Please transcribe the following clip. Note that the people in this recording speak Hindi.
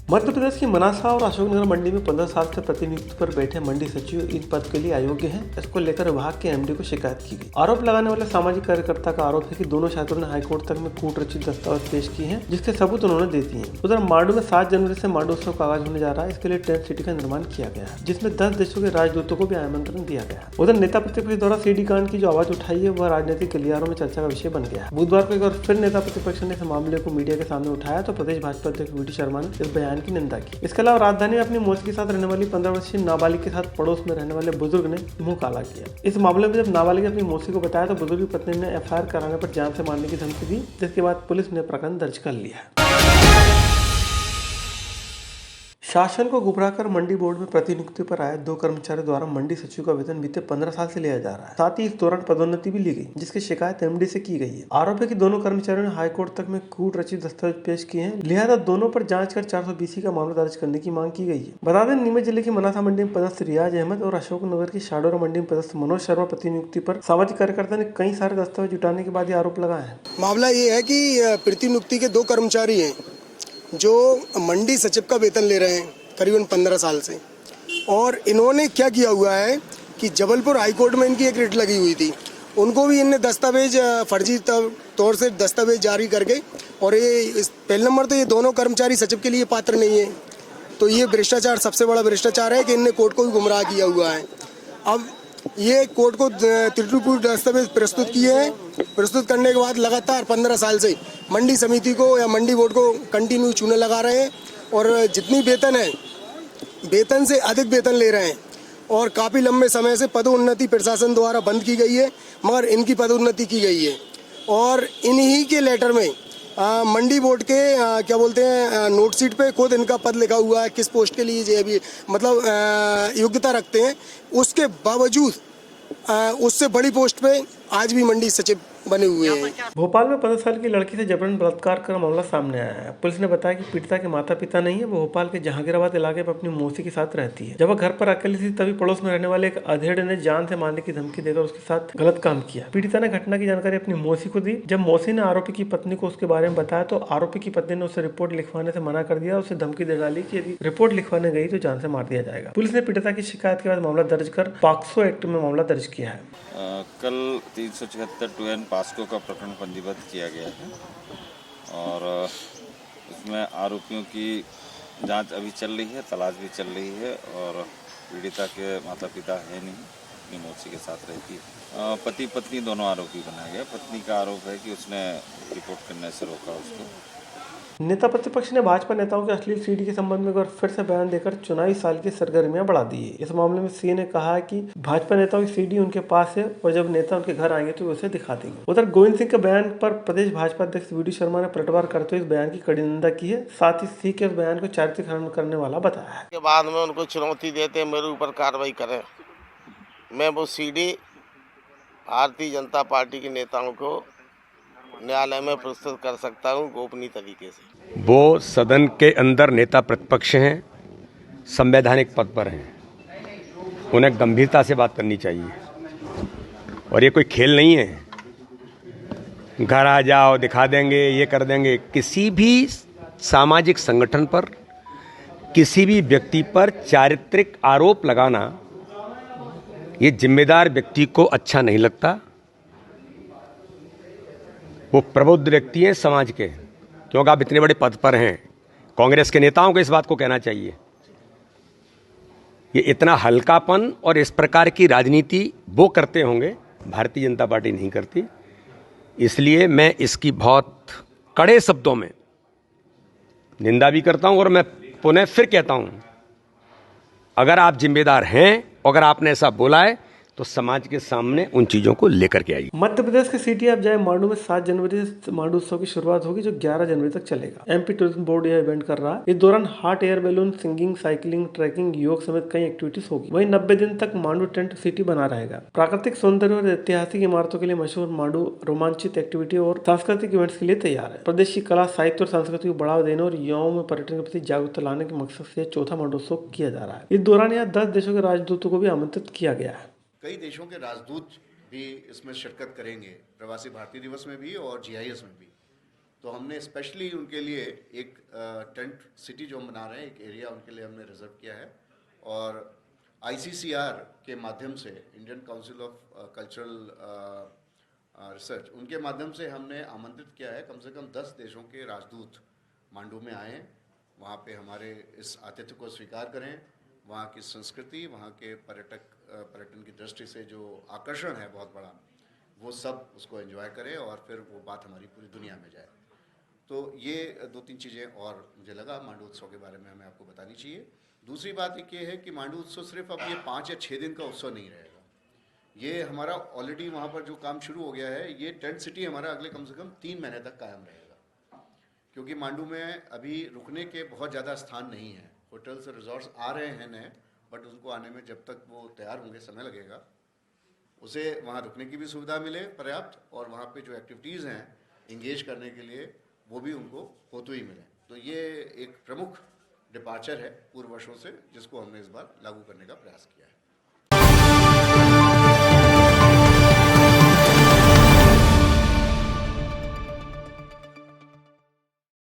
मध्य प्रदेश की मनासा और अशोकनगर मंडी में 15 साल से प्रतिनियुक्ति पर बैठे मंडी सचिव इन पद के लिए अयोग्य हैं। इसको लेकर विभाग के एमडी को शिकायत की गई। आरोप लगाने वाले सामाजिक कार्यकर्ता का आरोप है कि दोनों छात्रों ने हाईकोर्ट तक में कूट रचित दस्तावेज पेश किए हैं, जिसके सबूत उन्होंने दे दिए हैं। उधर मांडू में 7 जनवरी से मांडू उत्सव का आगाज होने जा रहा है। इसके लिए टेंट सिटी का निर्माण किया गया है, जिसमें 10 देशों के राजदूतों को भी आमंत्रण दिया गया है। उधर नेता प्रतिपक्ष द्वारा सीडी कांड की जो आवाज उठाई है, वह राजनीतिक गलियारों में चर्चा का विषय बन गया है। बुधवार को एक बार फिर नेता प्रतिपक्ष ने इस मामले को मीडिया के सामने उठाया तो प्रदेश भाजपा अध्यक्ष वी डी शर्मा ने इस बयान की निंदा की। इसके अलावा राजधानी में अपनी मौसी के साथ रहने वाली 15 वर्षीय नाबालिग के साथ पड़ोस में रहने वाले बुजुर्ग ने मुंह काला किया। इस मामले में जब नाबालिग ने अपनी मौसी को बताया तो बुजुर्ग की पत्नी ने एफआईआर कराने पर जान से मारने की धमकी दी, जिसके बाद पुलिस ने प्रकरण दर्ज कर लिया। शासन को गुमराह कर मंडी बोर्ड में प्रतिनियुक्ति पर आए 2 कर्मचारियों द्वारा मंडी सचिव का वेतन बीते 15 साल से लिया जा रहा है। साथ ही इस दौरान पदोन्नति भी ली गई, जिसकी शिकायत एमडी से की गई है। आरोप है कि दोनों कर्मचारियों ने हाईकोर्ट तक में कूट रचित दस्तावेज पेश किए हैं, लिहाजा दोनों पर जांच कर 420 का मामला दर्ज करने की मांग की गई है। बता दें, नीमच जिले की मनासा मंडी में पदस्थ रियाज अहमद और अशोकनगर की शाडोरा मंडी में पदस्थ मनोज शर्मा प्रतिनियुक्ति पर सामाजिक कार्यकर्ता ने कई सारे दस्तावेज जुटाने के बाद ये आरोप लगाए हैं। मामला ये है कि प्रतिनियुक्ति के 2 कर्मचारी हैं जो मंडी सचिव का वेतन ले रहे हैं करीबन 15 साल से, और इन्होंने क्या किया हुआ है कि जबलपुर हाईकोर्ट में इनकी एक रिट लगी हुई थी, उनको भी इनने दस्तावेज फर्जी तौर से दस्तावेज जारी करके, और ये पहले नंबर तो ये दोनों कर्मचारी सचिव के लिए पात्र नहीं है। तो ये भ्रष्टाचार, सबसे बड़ा भ्रष्टाचार है कि इनने कोर्ट को भी गुमराह किया हुआ है। अब ये कोर्ट को त्रुटिपूर्ण दस्तावेज प्रस्तुत किए हैं। प्रस्तुत करने के बाद लगातार 15 साल से मंडी समिति को या मंडी बोर्ड को कंटिन्यू चूने लगा रहे हैं, और जितनी वेतन है, वेतन से अधिक वेतन ले रहे हैं, और काफ़ी लंबे समय से पदोन्नति प्रशासन द्वारा बंद की गई है, मगर इनकी पदोन्नति की गई है। और इन्हीं के लेटर में मंडी बोर्ड के क्या बोलते हैं नोटशीट पे खुद इनका पद लिखा हुआ है, किस पोस्ट के लिए ये भी मतलब योग्यता रखते हैं। उसके बावजूद उससे बड़ी पोस्ट पे आज भी मंडी सचिव बने हुए हैं। भोपाल में 15 साल की लड़की से जबरन बलात्कार का मामला सामने आया है। पुलिस ने बताया कि पीड़िता के माता पिता नहीं है, वो भोपाल के जहांगीराबाद इलाके में अपनी मौसी के साथ रहती है। जब वह घर पर अकेली थी तभी पड़ोस में रहने वाले एक अधेड़ ने जान से मारने की धमकी देकर उसके साथ गलत काम किया। पीड़िता ने घटना की जानकारी अपनी मौसी को दी। जब मौसी ने आरोपी की पत्नी को उसके बारे में बताया तो आरोपी की पत्नी ने उसे रिपोर्ट लिखवाने से मना कर दिया, उसे धमकी दे डाली कि यदि रिपोर्ट लिखवाने गई तो जान से मार दिया जाएगा। पुलिस ने पीड़िता की शिकायत के बाद मामला दर्ज कर पॉक्सो एक्ट में मामला दर्ज किया है। कल 376 2N पास्को का प्रकरण पंजीबद्ध किया गया है, और उसमें आरोपियों की जांच अभी चल रही है, तलाश भी चल रही है, और पीड़िता के माता पिता है नहीं, अपनी मौसी के साथ रहती है। पति पत्नी दोनों आरोपी बनाया गया। पत्नी का आरोप है कि उसने रिपोर्ट करने से रोका उसको। नेता प्रतिपक्ष ने भाजपा नेताओं के अश्लील सीडी के संबंध में एक बार फिर से बयान देकर चुनावी साल की सरगर्मियां बढ़ा दी है। इस मामले में सीए ने कहा है कि भाजपा नेताओं की सीडी उनके पास है और जब नेता उनके घर आएंगे तो उसे दिखा देंगे। उधर गोविंद सिंह के बयान पर प्रदेश भाजपा अध्यक्ष वी डी शर्मा ने पलटवार करते हुए इस बयान की कड़ी निंदा की है। साथ ही सी के इस बयान को चारित्रिक हनन करने वाला बताया है। के बाद में उनको चुनौती देते मेरे ऊपर कार्रवाई करें, मैं वो सीडी भारतीय जनता पार्टी के नेताओं को न्यायालय में प्रस्तुत कर सकता हूं गोपनीय तरीके से। वो सदन के अंदर नेता प्रतिपक्ष हैं, संवैधानिक पद पर हैं, उन्हें गंभीरता से बात करनी चाहिए, और ये कोई खेल नहीं है घर आ जाओ दिखा देंगे ये कर देंगे। किसी भी सामाजिक संगठन पर, किसी भी व्यक्ति पर चारित्रिक आरोप लगाना ये जिम्मेदार व्यक्ति को अच्छा नहीं लगता। वो प्रबुद्ध व्यक्ति हैं समाज के, क्योंकि आप इतने बड़े पद पर हैं। कांग्रेस के नेताओं को इस बात को कहना चाहिए, ये इतना हल्कापन और इस प्रकार की राजनीति वो करते होंगे, भारतीय जनता पार्टी नहीं करती। इसलिए मैं इसकी बहुत कड़े शब्दों में निंदा भी करता हूं, और मैं पुनः फिर कहता हूं, अगर आप जिम्मेदार हैं, अगर आपने ऐसा बोला है तो समाज के सामने उन चीजों को लेकर के आई। मध्य प्रदेश के सिटी ऑफ जय मांडू में 7 जनवरी से मांडू उत्सव की शुरुआत होगी, जो 11 जनवरी तक चलेगा। एमपी टूरिज्म बोर्ड यह इवेंट कर रहा है। इस दौरान hot air balloon, singing, cycling, trekking, योग समेत कई एक्टिविटीज होगी। वहीं 90 दिन तक मांडू टेंट सिटी बना रहेगा। प्राकृतिक सौंदर्य और ऐतिहासिक इमारतों के लिए मशहूर मांडू रोमांचित एक्टिविटी और सांस्कृतिक इवेंट्स के लिए तैयार है। प्रदेश की कला, साहित्य और संस्कृति को बढ़ावा देने और युवाओं में पर्यटन के प्रति जागरूकता लाने के मकसद से 4था मांडू उत्सव किया जा रहा है। इस दौरान यहाँ 10 देशों के राजदूतों को भी आमंत्रित किया गया है। कई देशों के राजदूत भी इसमें शिरकत करेंगे, प्रवासी भारतीय दिवस में भी और GIS में भी। तो हमने स्पेशली उनके लिए एक टेंट सिटी जो हम बना रहे हैं, एक एरिया उनके लिए हमने रिजर्व किया है। और ICCR के माध्यम से, Indian council of cultural research, उनके माध्यम से हमने आमंत्रित किया है कम से कम 10 देशों के राजदूत मांडू में आए, वहाँ पे हमारे इस आतिथ्य को स्वीकार करें, वहाँ की संस्कृति, वहाँ के पर्यटन की दृष्टि से जो आकर्षण है बहुत बड़ा, वो सब उसको एंजॉय करें और फिर वो बात हमारी पूरी दुनिया में जाए। तो ये 2-3 चीज़ें और मुझे लगा मांडू उत्सव के बारे में हमें आपको बतानी चाहिए। दूसरी बात एक ये है कि मांडू उत्सव सिर्फ अब ये 5 या 6 दिन का उत्सव नहीं रहेगा। ये हमारा ऑलरेडी वहाँ पर जो काम शुरू हो गया है, ये टेंट सिटी हमारा अगले कम से कम 3 महीने तक कायम रहेगा, क्योंकि मांडू में अभी रुकने के बहुत ज़्यादा स्थान नहीं है। होटल्स और रिजॉर्ट्स आ रहे हैं नए, बट उनको आने में जब तक वो तैयार होंगे समय लगेगा। उसे वहाँ रुकने की भी सुविधा मिले पर्याप्त, और वहाँ पे जो एक्टिविटीज़ हैं इंगेज करने के लिए वो भी उनको होते ही मिले। तो ये एक प्रमुख डिपार्चर है पूर्व वर्षों से, जिसको हमने इस बार लागू करने का प्रयास किया है।